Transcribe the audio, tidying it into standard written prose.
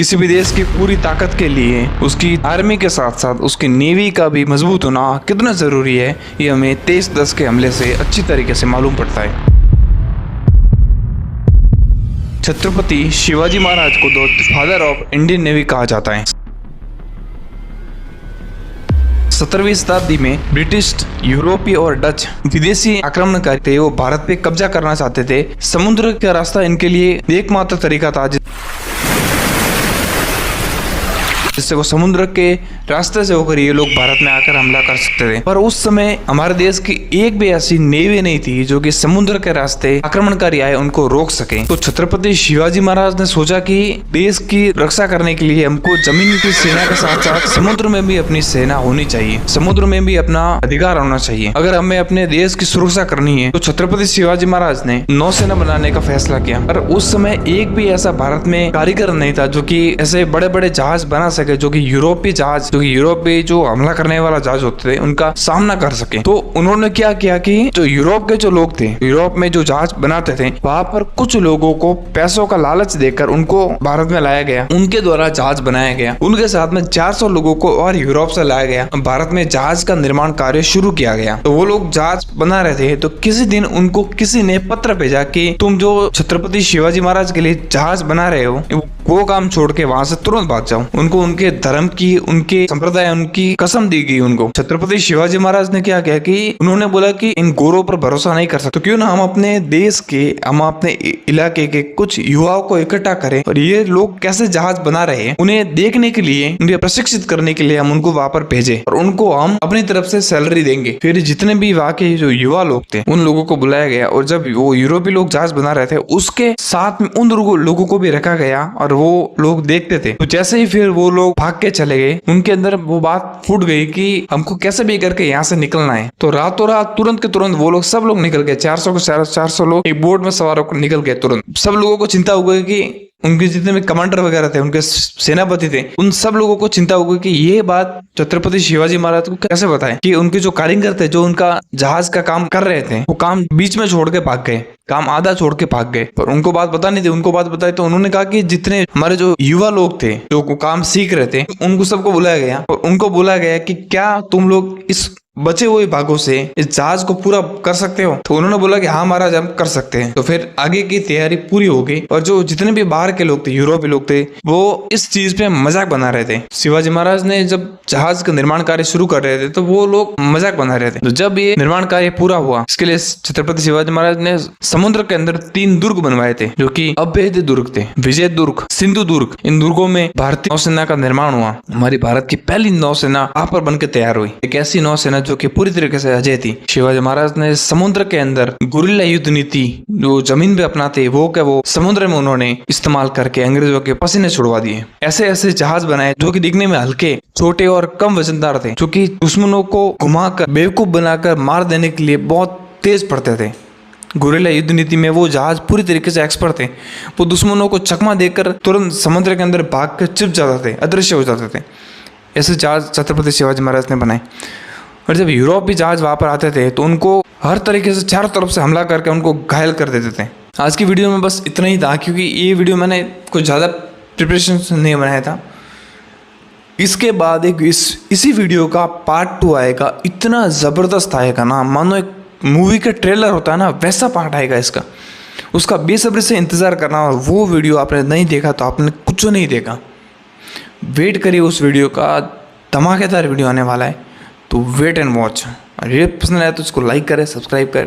किसी भी देश की पूरी ताकत के लिए उसकी आर्मी के साथ साथ उसकी नेवी का भी मजबूत होना कितना ज़रूरी है, ये हमें 23/10 के हमले से अच्छी तरीके से मालूम पड़ता है। छत्रपति शिवाजी महाराज को the father of Indian navy कहा जाता है। 17वीं शताब्दी में ब्रिटिश, यूरोपीय और डच विदेशी आक्रमणकारी थे। वो भारत पे कब्जा करना चाहते थे। समुद्र का रास्ता इनके लिए एकमात्र तरीका था जिससे वो समुद्र के रास्ते से होकर ये लोग भारत में आकर हमला कर सकते थे। पर उस समय हमारे देश की एक भी ऐसी नेवी नहीं थी जो कि समुद्र के रास्ते आक्रमणकारी आए उनको रोक सके। तो छत्रपति शिवाजी महाराज ने सोचा कि देश की रक्षा करने के लिए हमको जमीन की सेना के साथ साथ समुद्र में भी अपनी सेना होनी चाहिए, समुद्र में भी अपना अधिकार होना चाहिए। अगर हमें अपने देश की सुरक्षा करनी है तो छत्रपति शिवाजी महाराज ने नौसेना बनाने का फैसला किया। पर उस समय एक भी ऐसा भारत में कारीगर नहीं था जो कि ऐसे बड़े बड़े जहाज बना सके, जो कि यूरोपीय जहाज, जो कि यूरोप पे जो हमला करने वाला जहाज होते थे उनका सामना कर सके। तो उन्होंने क्या किया कि जो यूरोप के जो लोग थे, यूरोप में जो जहाज बनाते थे, वहां पर कुछ लोगों को पैसों का लालच देकर उनको भारत में लाया गया, उनके द्वारा जहाज बनाया गया। उनके साथ में 400 लोगों को और यूरोप से लाया गया। भारत में जहाज का निर्माण कार्य शुरू किया गया। तो वो लोग जहाज बना रहे थे, तो किसी दिन उनको किसी ने पत्र भेजा कि तुम जो छत्रपति शिवाजी महाराज के लिए जहाज बना रहे हो वो काम छोड़ के वहां से तुरंत भाग जाओ। उनको उनके धर्म की, उनके संप्रदाय, उनकी कसम दी गई उनको। छत्रपति शिवाजी महाराज ने क्या किया कि उन्होंने बोला कि इन गोरों पर भरोसा नहीं कर सकते, तो क्यों ना हम अपने देश के, हम अपने इलाके के कुछ युवाओं को इकट्ठा करें और ये लोग कैसे जहाज बना रहे हैं उन्हें देखने के लिए, उन्हें प्रशिक्षित करने के लिए हम उनको वहां पर भेजे और उनको हम अपनी तरफ से सैलरी देंगे। फिर जितने भी वहां के जो युवा लोग थे उन लोगों को बुलाया गया और जब वो यूरोपीय लोग जहाज बना रहे थे उसके साथ में उन लोगों को भी रखा गया और वो लोग देखते थे। तो जैसे ही फिर वो लोग भाग के चले गए, उनके अंदर वो बात फूट गई कि हमको कैसे भी करके यहाँ से निकलना है। तो रातों रात तुरंत के तुरंत वो लोग सब लोग निकल गए। 400 के 400 लोग एक बोट में सवार होकर निकल गए तुरंत। सब लोगों को चिंता हो गई कि उनके जितने भी कमांडर वगैरह थे, उनके सेनापति थे, उन सब लोगों को चिंता हो गई कि ये बात छत्रपति शिवाजी महाराज को कैसे बताएं कि उनके जो कारीगर थे, जो उनका जहाज का काम कर रहे थे, वो काम बीच में छोड़ के भाग गए, काम आधा छोड़ के भाग गए। पर उनको बात बतानी थी। उनको बात बताई तो उन्होंने कहा कि जितने हमारे जो युवा लोग थे जो काम सीख रहे थे उनको सबको बुलाया गया और उनको बोला गया कि क्या तुम लोग इस बचे हुए भागों से इस जहाज को पूरा कर सकते हो? तो उन्होंने बोला कि हाँ महाराज, हम कर सकते हैं। तो फिर आगे की तैयारी पूरी हो गई और जो जितने भी बाहर के लोग थे, यूरोपीय लोग थे, वो इस चीज पे मजाक बना रहे थे। शिवाजी महाराज ने जब जहाज का निर्माण कार्य शुरू कर रहे थे तो वो लोग मजाक बना रहे थे। तो जब ये निर्माण कार्य पूरा हुआ, इसके लिए छत्रपति शिवाजी महाराज ने समुद्र के अंदर 3 दुर्ग बनवाए थे जो कि अभेद्य दुर्ग थे। विजय दुर्ग, सिंधु दुर्ग, इन दुर्गों में भारतीय नौसेना का निर्माण हुआ। हमारी भारत की पहली नौसेना वहां पर बनकर तैयार हुई, एक ऐसी नौसेना जो कि पूरी तरीके से अजय थी। शिवाजी महाराज ने समुद्र के अंदर गुरिल्ला युद्ध नीति जो जमीन पे अपनाते वो समुद्र में उन्होंने इस्तेमाल करके अंग्रेजों के पसीने छुड़वा दिए। ऐसे ऐसे जहाज बनाए जो कि दिखने में हल्के, छोटे और कम वजनदार थे, जो कि दुश्मनों को घुमाकर, बेवकूफ बनाकर मार देने के लिए बहुत तेज पड़ते थे। गुरिल्ला युद्ध नीति में वो जहाज पूरी तरीके से एक्सपर्ट थे। वो दुश्मनों को चकमा देकर तुरंत समुद्र के अंदर भाग कर छिप जाते थे, अदृश्य हो जाते थे। ऐसे जहाज छत्रपति शिवाजी महाराज ने बनाए। और जब यूरोपीय जहाज वहां पर आते थे तो उनको हर तरीके से चारों तरफ से हमला करके उनको घायल कर देते थे। आज की वीडियो में बस इतना ही था, क्योंकि ये वीडियो मैंने कुछ ज़्यादा प्रिपरेशन नहीं बनाया था। इसके बाद एक इसी वीडियो का पार्ट 2 आएगा। इतना ज़बरदस्त आएगा ना, मानो एक मूवी का ट्रेलर होता है ना, वैसा पार्ट आएगा इसका। उसका बेसब्री से इंतज़ार करना। और वो वीडियो आपने नहीं देखा तो आपने कुछ नहीं देखा। वेट करिए, उस वीडियो का धमाकेदार वीडियो आने वाला है, तो वेट एंड वॉच। और ये पसंद आया तो उसको लाइक करें, सब्सक्राइब करें।